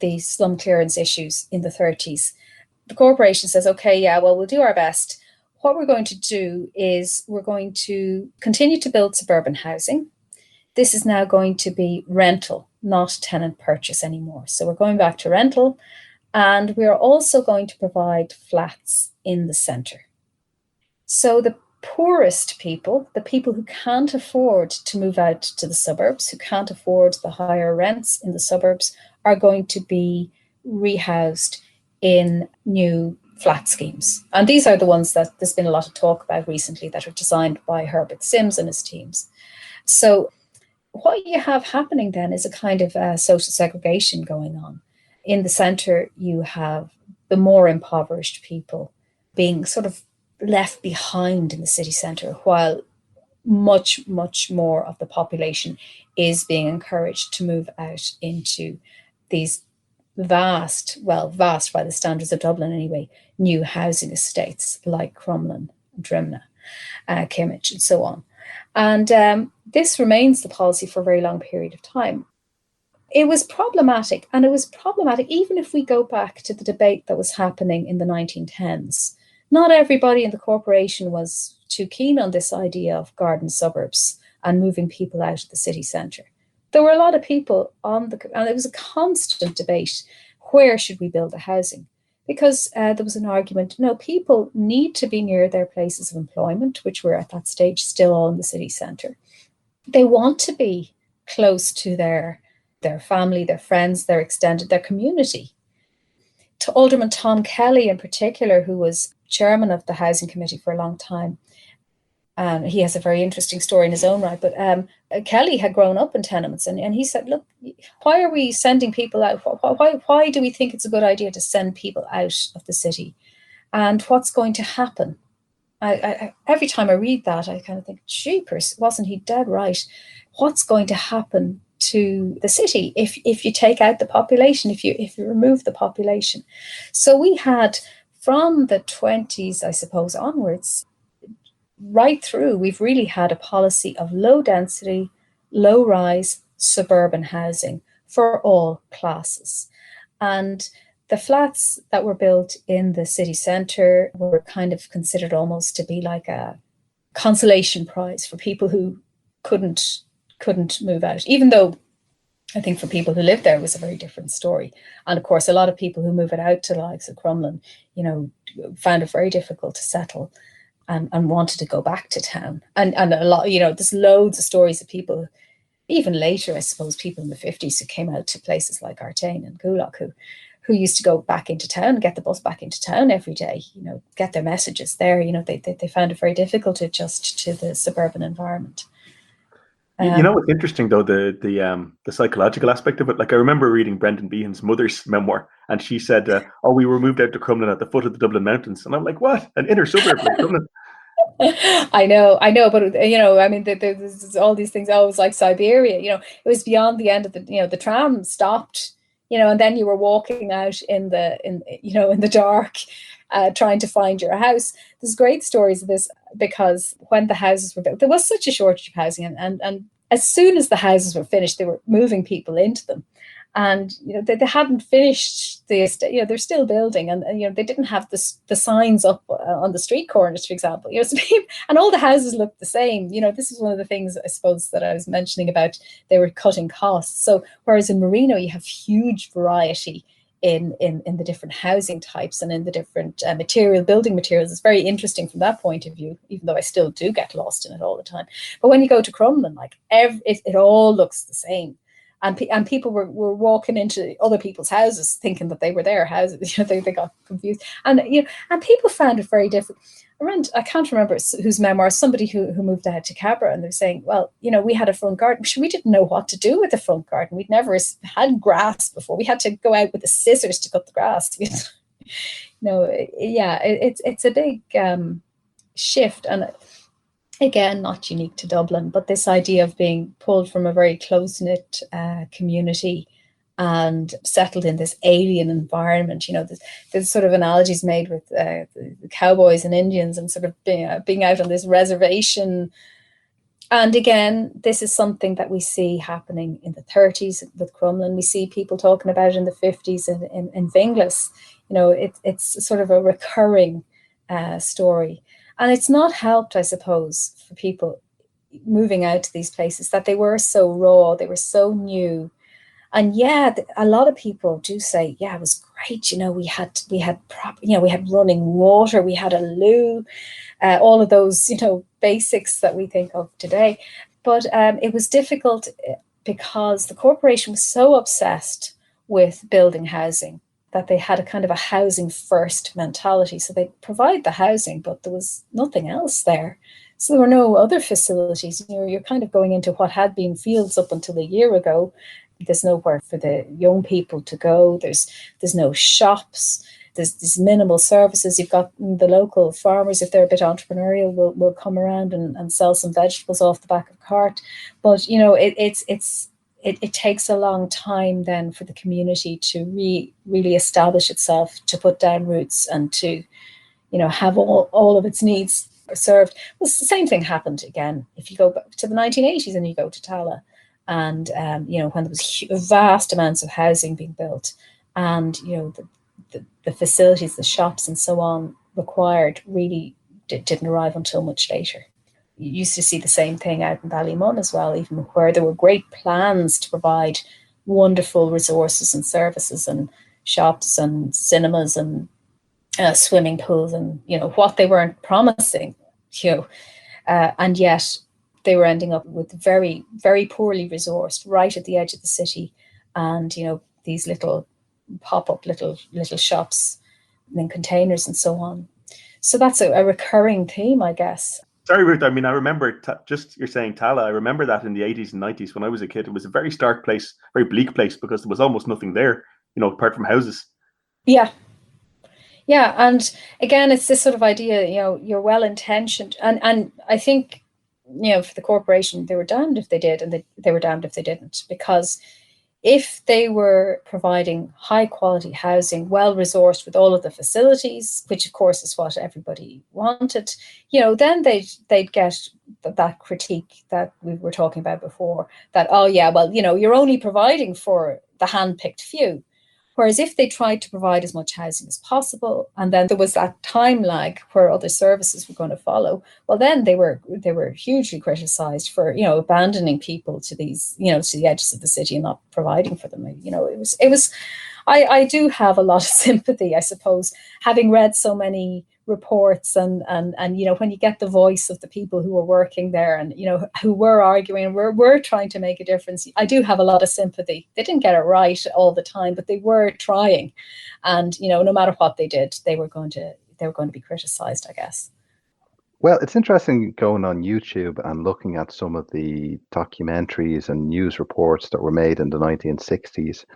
[SPEAKER 2] the slum clearance issues in the 30s, the corporation says, okay, yeah, well, we'll do our best. What we're going to do is we're going to continue to build suburban housing. This is now going to be rental, not tenant purchase anymore. So we're going back to rental. And we are also going to provide flats in the centre. So the poorest people, the people who can't afford to move out to the suburbs, who can't afford the higher rents in the suburbs, are going to be rehoused in new flat schemes. And these are the ones that there's been a lot of talk about recently that are designed by Herbert Sims and his teams. So what you have happening then is a kind of social segregation going on. In the centre, you have the more impoverished people being sort of left behind in the city centre, while much more of the population is being encouraged to move out into these vast by the standards of Dublin anyway, new housing estates like Crumlin, Drimnagh, Kimmage and so on. And this remains the policy for a very long period of time. It was problematic, and it was problematic even if we go back to the debate that was happening in the 1910s. Not everybody in the corporation was too keen on this idea of garden suburbs and moving people out of the city centre. There were a lot of people and it was a constant debate, where should we build the housing? Because there was an argument, no, people need to be near their places of employment, which were at that stage still all in the city centre. They want to be close to their family, their friends, their community. To Alderman Tom Kelly in particular, who was chairman of the Housing Committee for a long time, he has a very interesting story in his own right, but Kelly had grown up in tenements and he said, look, why are we sending people out? Why do we think it's a good idea to send people out of the city? And what's going to happen? I every time I read that, I kind of think, jeepers, wasn't he dead right? What's going to happen to the city if you take out the population, if you remove the population? So we had from the 20s, I suppose, onwards, right through, we've really had a policy of low density, low rise suburban housing for all classes. And the flats that were built in the city centre were kind of considered almost to be like a consolation prize for people who couldn't move out, even though I think for people who live there, it was a very different story. And of course, a lot of people who move it out to the likes of Crumlin, found it very difficult to settle and wanted to go back to town. And a lot, there's loads of stories of people, even later, I suppose, people in the 50s who came out to places like Artane and Coolock who used to go back into town and get the bus back into town every day, get their messages there. They found it very difficult to adjust to the suburban environment.
[SPEAKER 3] What's interesting though, the psychological aspect of it. Like I remember reading Brendan Behan's mother's memoir, and she said, we were moved out to Crumlin at the foot of the Dublin mountains, and I'm like, what? An inner suburb of Crumlin?
[SPEAKER 2] I know, but there's all these things. Oh, it was like Siberia. It was beyond the end of the tram stopped. And then you were walking out in the dark, trying to find your house. There's great stories of this, because when the houses were built, there was such a shortage of housing, and as soon as the houses were finished, they were moving people into them. And they hadn't finished the estate. They're still building, and they didn't have the signs up on the street corners, for example. And all the houses looked the same. This is one of the things, I suppose, that I was mentioning about, they were cutting costs. So whereas in Marino you have huge variety in the different housing types and in the different building materials. It's very interesting from that point of view, even though I still do get lost in it all the time. But when you go to Crumlin, it all looks the same. And people were walking into other people's houses thinking that they were their houses. They got confused. And people found it very difficult. I can't remember whose memoir, somebody who moved out to Cabra, and they're saying, well, we had a front garden. We didn't know what to do with the front garden. We'd never had grass before. We had to go out with the scissors to cut the grass. It's a big shift. And again, not unique to Dublin, but this idea of being pulled from a very close-knit community and settled in this alien environment. There's sort of analogies made with the cowboys and Indians, and sort of being out on this reservation. And again, this is something that we see happening in the 30s with Crumlin. We see people talking about it in the 50s in Vinglas. It's sort of a recurring story. And it's not helped, I suppose, for people moving out to these places, that they were so raw, they were so new. And a lot of people do say, it was great. We had running water, we had a loo, all of those, basics that we think of today. But it was difficult because the corporation was so obsessed with building housing that they had a kind of a housing first mentality. So they provide the housing, but there was nothing else there. So there were no other facilities. You're kind of going into what had been fields up until a year ago. There's nowhere for the young people to go. There's no shops. There's minimal services. You've got the local farmers, if they're a bit entrepreneurial, will come around and sell some vegetables off the back of a cart. But it takes a long time then for the community to really establish itself, to put down roots, and to have all of its needs served. Well, the same thing happened again if you go back to the 1980s and you go to Tala, and when there was vast amounts of housing being built, and the facilities, the shops and so on required really didn't arrive until much later. You used to see the same thing out in Ballymun as well, even where there were great plans to provide wonderful resources and services and shops and cinemas and swimming pools and what they weren't promising, and yet they were ending up with very, very poorly resourced right at the edge of the city, and these little pop-up little shops in containers and so on. So that's a recurring theme, I guess.
[SPEAKER 3] Sorry, Ruth. I remember you're saying Tala. I remember that in the 80s and 90s when I was a kid. It was a very stark place, very bleak place, because there was almost nothing there, apart from houses.
[SPEAKER 2] Yeah. Yeah. And again, it's this sort of idea, you're well-intentioned. And I think, for the corporation, they were damned if they did, and they were damned if they didn't, because if they were providing high quality housing, well resourced with all of the facilities, which of course is what everybody wanted, then they'd get that critique that we were talking about before, that, you're only providing for the hand-picked few. Whereas if they tried to provide as much housing as possible, and then there was that time lag where other services were going to follow, well, then they were hugely criticised for, abandoning people to these, to the edges of the city and not providing for them. It was. I do have a lot of sympathy, I suppose, having read so many reports and when you get the voice of the people who were working there and who were arguing and were trying to make a difference. I do have a lot of sympathy. They didn't get it right all the time, but they were trying, and no matter what they did, they were going to be criticized, I guess.
[SPEAKER 1] Well, it's interesting going on YouTube and looking at some of the documentaries and news reports that were made in the 1960s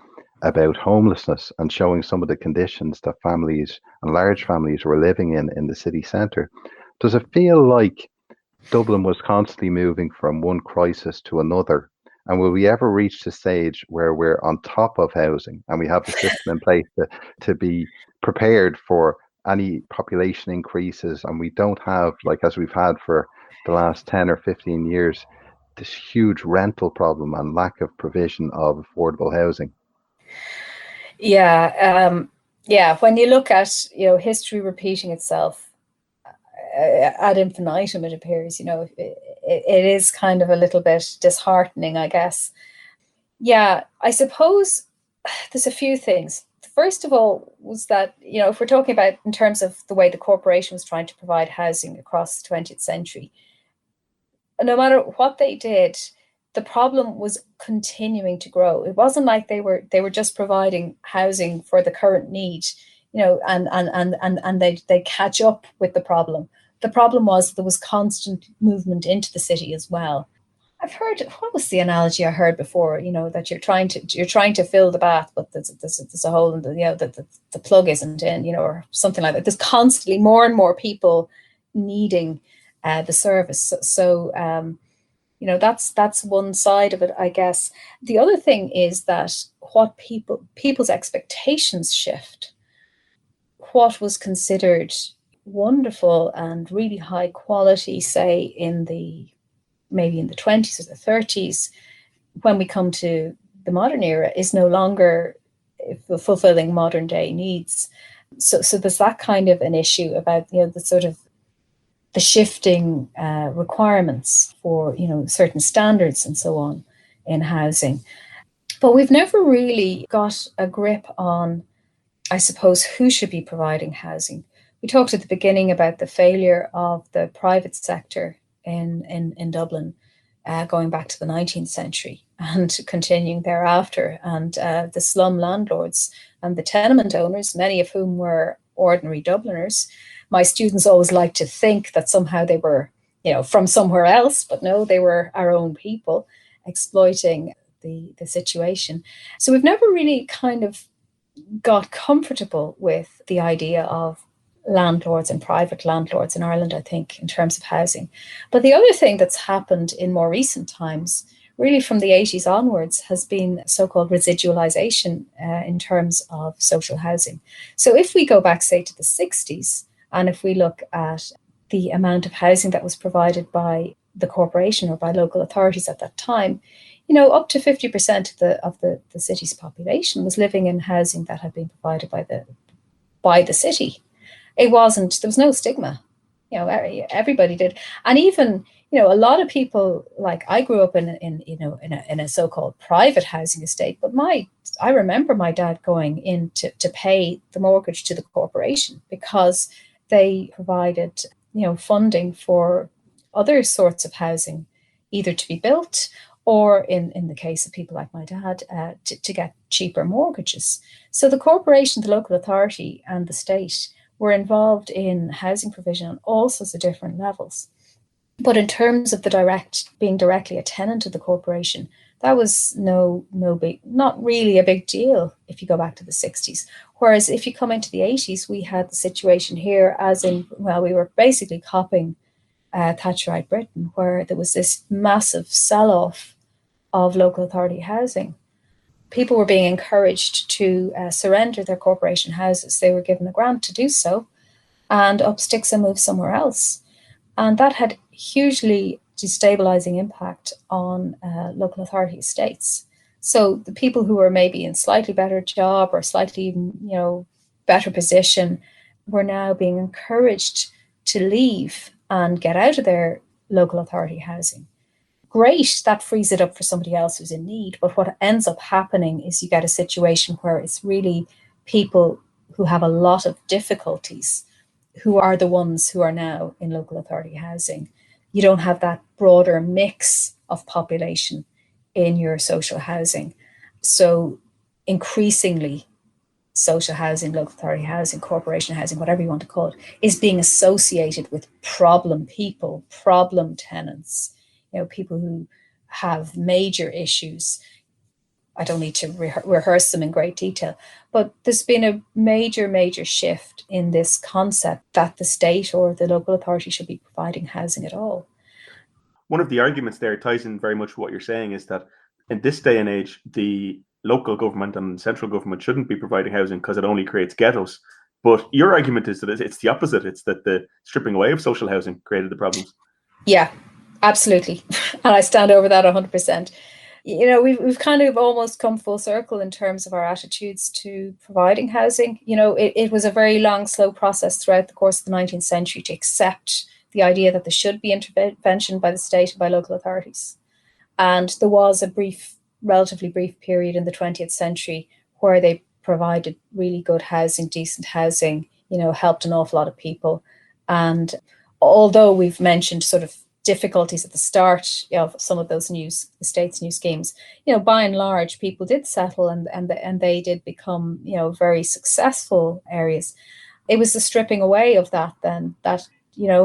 [SPEAKER 1] about homelessness and showing some of the conditions that families and large families were living in the city centre. Does it feel like Dublin was constantly moving from one crisis to another? And will we ever reach the stage where we're on top of housing and we have the system in place to be prepared for any population increases, and we don't have, like as we've had for the last 10 or 15 years, this huge rental problem and lack of provision of affordable housing?
[SPEAKER 2] Yeah, when you look at history repeating itself ad infinitum, it appears it is kind of a little bit disheartening, I guess. Yeah, I suppose there's a few things. First of all was that, if we're talking about in terms of the way the corporation was trying to provide housing across the 20th century, no matter what they did, the problem was continuing to grow. It wasn't like they were just providing housing for the current need, and they catch up with the problem. The problem was there was constant movement into the city as well. I've heard, what was the analogy I heard before? That you're trying to fill the bath, but there's a hole in the plug isn't in, or something like that. There's constantly more and more people needing the service. So that's one side of it, I guess. The other thing is that what people's expectations shift. What was considered wonderful and really high quality, say maybe in the 20s or the 30s, when we come to the modern era, is no longer fulfilling modern day needs. So there's that kind of an issue about the sort of the shifting requirements for certain standards and so on in housing. But we've never really got a grip on, I suppose, who should be providing housing. We talked at the beginning about the failure of the private sector in Dublin, going back to the 19th century and continuing thereafter, and the slum landlords and the tenement owners, many of whom were ordinary Dubliners. My students always like to think that somehow they were, from somewhere else, but no, they were our own people exploiting the situation. So we've never really kind of got comfortable with the idea of landlords and private landlords in Ireland, I think, in terms of housing. But the other thing that's happened in more recent times, really from the 80s onwards, has been so-called residualisation in terms of social housing. So if we go back, say, to the 60s, and if we look at the amount of housing that was provided by the corporation or by local authorities at that time, up to 50% of the city's population was living in housing that had been provided by the city. There was no stigma, everybody did. And even, a lot of people, like I grew up in a so-called private housing estate, but I remember my dad going in to pay the mortgage to the corporation because they provided, funding for other sorts of housing, either to be built or in the case of people like my dad, to get cheaper mortgages. So the corporation, the local authority and the state were involved in housing provision on all sorts of different levels. But in terms of being directly a tenant of the corporation, that was not really a big deal if you go back to the 60s. Whereas if you come into the 80s, we had the situation here we were basically copying Thatcherite Britain, where there was this massive sell-off of local authority housing. People were being encouraged to surrender their corporation houses. They were given a grant to do so and up sticks and move somewhere else. And that had hugely destabilizing impact on local authority estates. So the people who were maybe in slightly better job or slightly, better position were now being encouraged to leave and get out of their local authority housing. Great, that frees it up for somebody else who's in need. But what ends up happening is you get a situation where it's really people who have a lot of difficulties who are the ones who are now in local authority housing. You don't have that broader mix of population in your social housing. So increasingly, social housing, local authority housing, corporation housing, whatever you want to call it, is being associated with problem people, problem tenants, people who have major issues. I don't need to rehearse them in great detail, but there's been a major shift in this concept that the state or the local authority should be providing housing at all.
[SPEAKER 3] One of the arguments there ties in very much what you're saying, is that in this day and age, the local government and central government shouldn't be providing housing because it only creates ghettos. But your argument is that it's the opposite. It's that the stripping away of social housing created the problems.
[SPEAKER 2] Yeah, absolutely. And I stand over that 100%. We've kind of almost come full circle in terms of our attitudes to providing housing. It was a very long, slow process throughout the course of the 19th century to accept the idea that there should be intervention by the state and by local authorities. And there was a relatively brief period in the 20th century where they provided really good housing, decent housing, helped an awful lot of people. And although we've mentioned sort of difficulties at the start of some of those the state's new schemes, by and large, people did settle and they did become, very successful areas. It was the stripping away of that then that,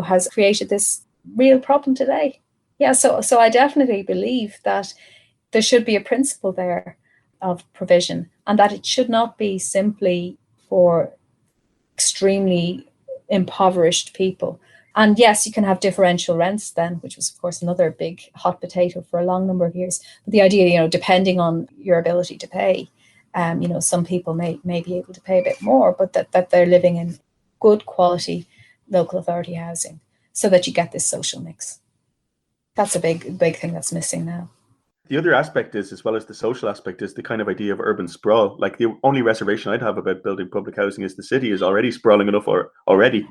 [SPEAKER 2] has created this real problem today. Yeah, so I definitely believe that there should be a principle there of provision, and that it should not be simply for extremely impoverished people. And yes, you can have differential rents then, which was, of course, another big hot potato for a long number of years. But the idea, depending on your ability to pay, some people may be able to pay a bit more, but that they're living in good quality local authority housing so that you get this social mix. That's a big thing that's missing now.
[SPEAKER 3] The other aspect is, as well as the social aspect, is the kind of idea of urban sprawl. Like, the only reservation I'd have about building public housing is the city is already sprawling enough already.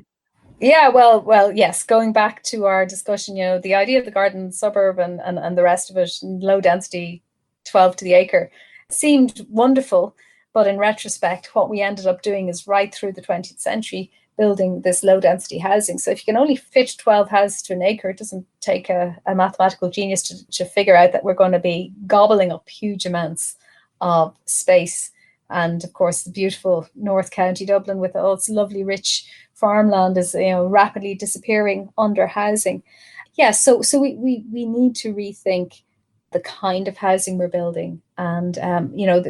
[SPEAKER 2] Yeah, well, yes. Going back to our discussion, the idea of the garden suburb and the rest of it, low density, 12 to the acre, seemed wonderful. But in retrospect, what we ended up doing is right through the 20th century, building this low density housing. So if you can only fit 12 houses to an acre, it doesn't take a mathematical genius to figure out that we're going to be gobbling up huge amounts of space. And of course, the beautiful North County Dublin with all its lovely rich farmland is rapidly disappearing under housing. Yeah, so we need to rethink the kind of housing we're building, and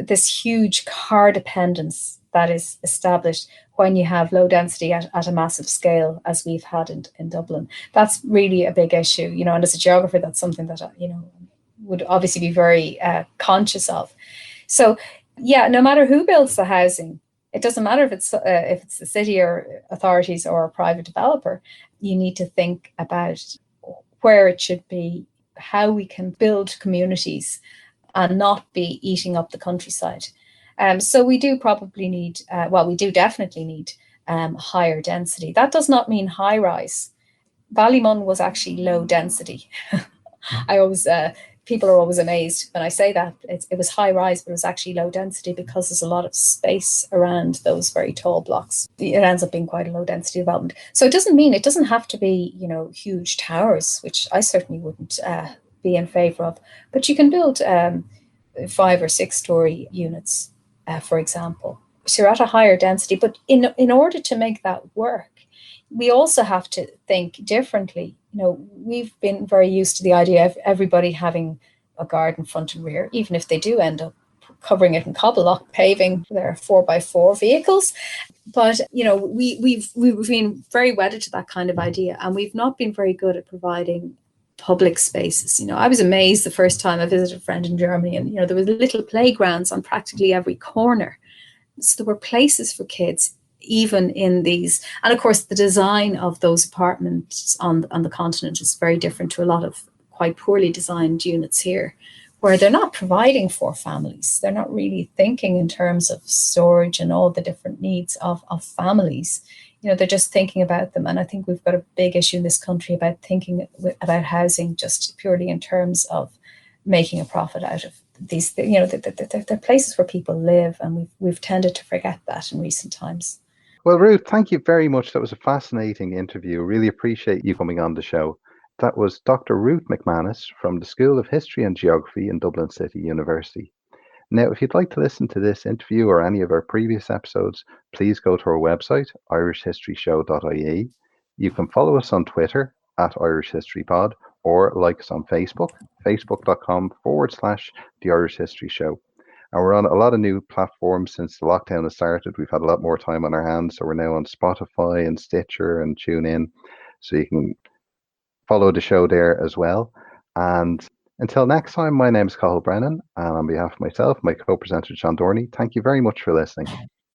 [SPEAKER 2] this huge car dependence that is established when you have low density at a massive scale, as we've had in Dublin. That's really a big issue, and as a geographer, that's something that would obviously be very conscious of. So yeah, no matter who builds the housing, it doesn't matter if it's the city or authorities or a private developer. You need to think about where it should be, how we can build communities and not be eating up the countryside. So we do probably need, we do definitely need higher density. That does not mean high rise. Ballymun was actually low density. People are always amazed when I say that. It was high rise, but it was actually low density because there's a lot of space around those very tall blocks. It ends up being quite a low density development. So it doesn't have to be, huge towers, which I certainly wouldn't be in favour of. But you can build 5 or 6 story units, for example. So you're at a higher density, but in order to make that work, we also have to think differently. We've been very used to the idea of everybody having a garden front and rear, even if they do end up covering it in cobble block paving their 4x4 vehicles. But, we've been very wedded to that kind of idea, and we've not been very good at providing public spaces. I was amazed the first time I visited a friend in Germany, and, there were little playgrounds on practically every corner. So there were places for kids, even in these. And of course, the design of those apartments on the continent is very different to a lot of quite poorly designed units here, where they're not providing for families. They're not really thinking in terms of storage and all the different needs of families. They're just thinking about them. And I think we've got a big issue in this country about thinking about housing just purely in terms of making a profit out of these. They're places where people live, and we've tended to forget that in recent times.
[SPEAKER 1] Well, Ruth, thank you very much. That was a fascinating interview. Really appreciate you coming on the show. That was Dr. Ruth McManus from the School of History and Geography in Dublin City University. Now, if you'd like to listen to this interview or any of our previous episodes, please go to our website, irishhistoryshow.ie. You can follow us on Twitter @IrishHistoryPod, or like us on Facebook, facebook.com/The Irish History Show. And we're on a lot of new platforms since the lockdown has started. We've had a lot more time on our hands, so we're now on Spotify and Stitcher and TuneIn, so you can follow the show there as well. And until next time, my name is Cathal Brennan, and on behalf of myself, my co-presenter John Dorney, thank you very much for listening.